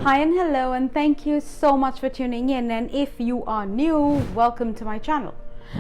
Hi and hello, and thank you so much for tuning in. And if you are new, welcome to my channel.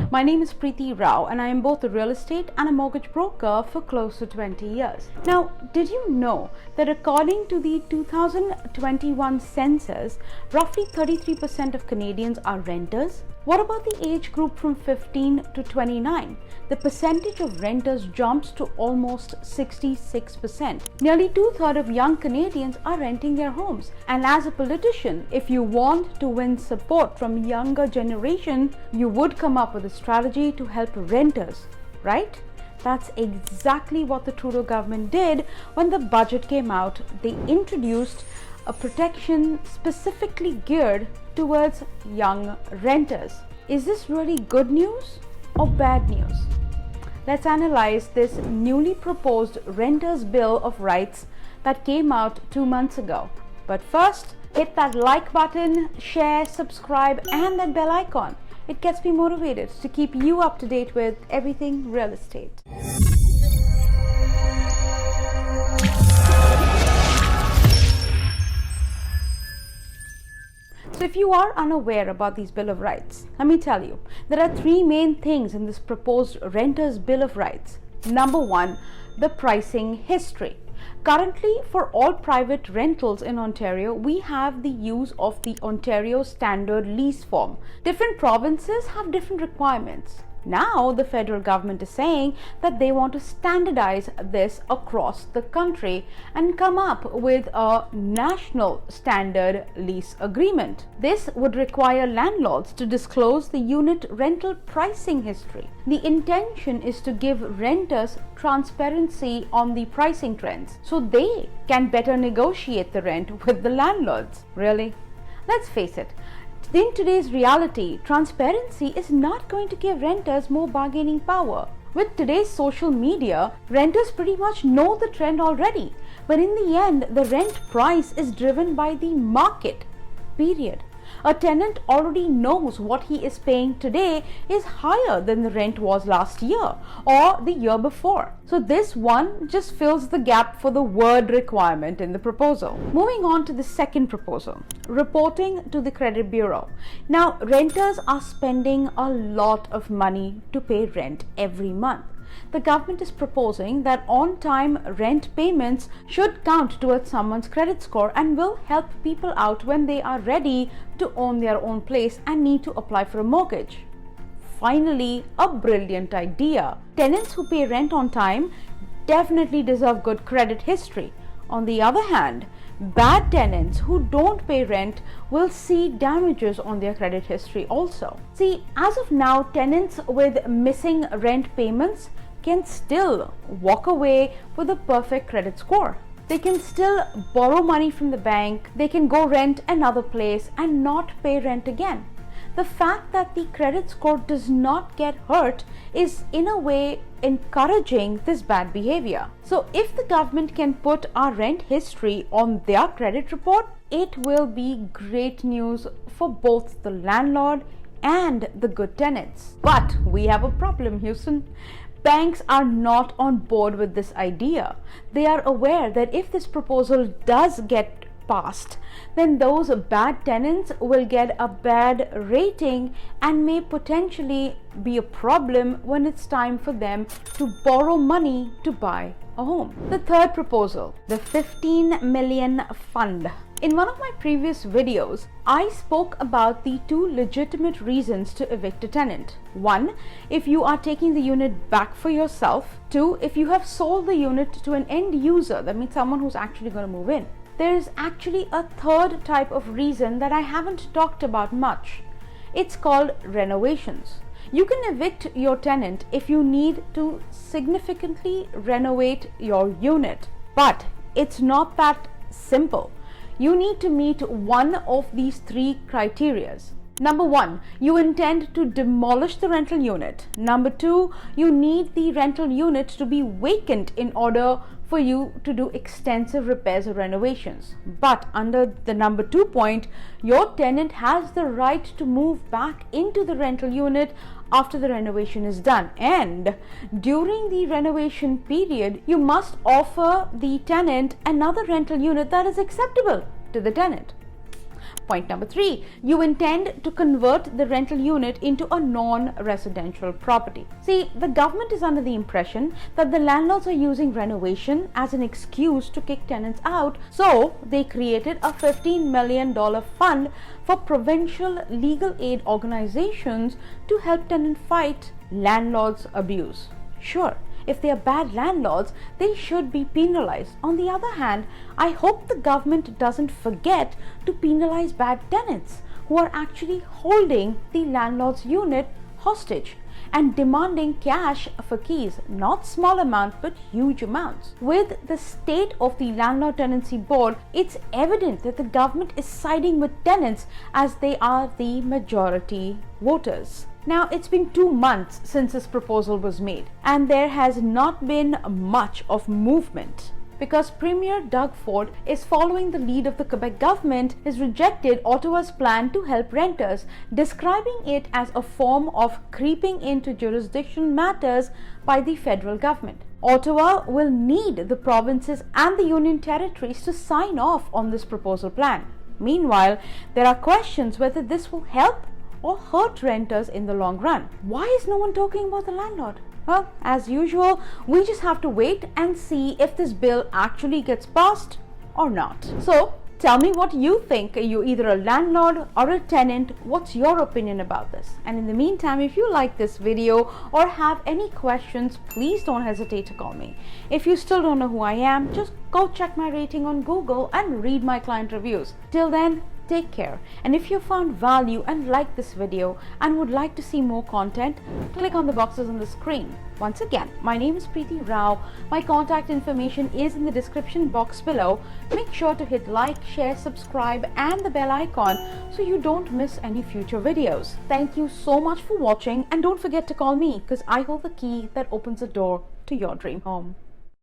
My name is Preeti Rao and I am both a real estate and a mortgage broker for close to 20 years. Now, did you know that according to the 2021 census, roughly 33% of Canadians are renters? What about the age group from 15 to 29? The percentage of renters jumps to almost 66%. Nearly two-thirds of young Canadians are renting their homes. And as a politician, if you want to win support from younger generation, you would come up with a strategy to help renters, right? That's exactly what the Trudeau government did when the budget came out. They introduced a protection specifically geared towards young renters. Is this really good news or bad news? Let's analyze this newly proposed Renters' Bill of Rights that came out 2 months ago. But first, hit that like button, share, subscribe, and that bell icon. It gets me motivated to keep you up to date with everything real estate. So if you are unaware about these Bill of Rights, let me tell you, there are three main things in this proposed Renters' Bill of Rights. Number one, the pricing history. Currently, for all private rentals in Ontario, we have the use of the Ontario Standard Lease Form. Different provinces have different requirements. Now, the federal government is saying that they want to standardize this across the country and come up with a national standard lease agreement. This would require landlords to disclose the unit rental pricing history. The intention is to give renters transparency on the pricing trends so they can better negotiate the rent with the landlords. Really? Let's face it. In today's reality, transparency is not going to give renters more bargaining power. With today's social media, renters pretty much know the trend already. But in the end, the rent price is driven by the market, period. A tenant already knows what he is paying today is higher than the rent was last year or the year before. So this one just fills the gap for the word requirement in the proposal. Moving on to the second proposal, reporting to the credit bureau. Now, renters are spending a lot of money to pay rent every month. The government is proposing that on-time rent payments should count towards someone's credit score and will help people out when they are ready to own their own place and need to apply for a mortgage. Finally, a brilliant idea. Tenants who pay rent on time definitely deserve good credit history. On the other hand, bad tenants who don't pay rent will see damages on their credit history also. See, as of now, tenants with missing rent payments can still walk away with a perfect credit score. They can still borrow money from the bank, they can go rent another place and not pay rent again. The fact that the credit score does not get hurt is in a way encouraging this bad behavior. So if the government can put our rent history on their credit report, it will be great news for both the landlord and the good tenants. But we have a problem, Houston. Banks are not on board with this idea. They are aware that if this proposal does get passed, then those bad tenants will get a bad rating and may potentially be a problem when it's time for them to borrow money to buy a home. The third proposal, the 15 million fund. In one of my previous videos, I spoke about the two legitimate reasons to evict a tenant. One, if you are taking the unit back for yourself. Two, if you have sold the unit to an end user, that means someone who's actually going to move in. There is actually a third type of reason that I haven't talked about much. It's called renovations. You can evict your tenant if you need to significantly renovate your unit. But it's not that simple. You need to meet one of these three criteria. Number one, you intend to demolish the rental unit. Number two, you need the rental unit to be vacant in order for you to do extensive repairs or renovations. But under the number 2 point, your tenant has the right to move back into the rental unit after the renovation is done. And during the renovation period, you must offer the tenant another rental unit that is acceptable to the tenant. Point number 3, you intend to convert the rental unit into a non-residential property. See, the government is under the impression that the landlords are using renovation as an excuse to kick tenants out, so they created a $15 million fund for provincial legal aid organizations to help tenants fight landlords' abuse. Sure, if they are bad landlords, they should be penalized. On the other hand, I hope the government doesn't forget to penalize bad tenants who are actually holding the landlord's unit hostage and demanding cash for keys, not small amount but huge amounts. With the state of the landlord tenancy board, it's evident that the government is siding with tenants as they are the majority voters. Now, it's been 2 months since this proposal was made, and there has not been much of movement because Premier Doug Ford is following the lead of the Quebec government, has rejected Ottawa's plan to help renters, describing it as a form of creeping into jurisdiction matters by the federal government. Ottawa will need the provinces and the Union territories to sign off on this proposal plan. Meanwhile, there are questions whether this will help or hurt renters in the long run. Why is no one talking about the landlord? Well, as usual, we just have to wait and see if this bill actually gets passed or not. So, tell me what you think. Are you either a landlord or a tenant? What's your opinion about this? And in the meantime, if you like this video or have any questions, please don't hesitate to call me. If you still don't know who I am, just go check my rating on Google and read my client reviews. Till then, take care. And if you found value and liked this video and would like to see more content, click on the boxes on the screen. Once again, my name is Preeti Rao. My contact information is in the description box below. Make sure to hit like, share, subscribe and the bell icon so you don't miss any future videos. Thank you so much for watching, and don't forget to call me because I hold the key that opens the door to your dream home.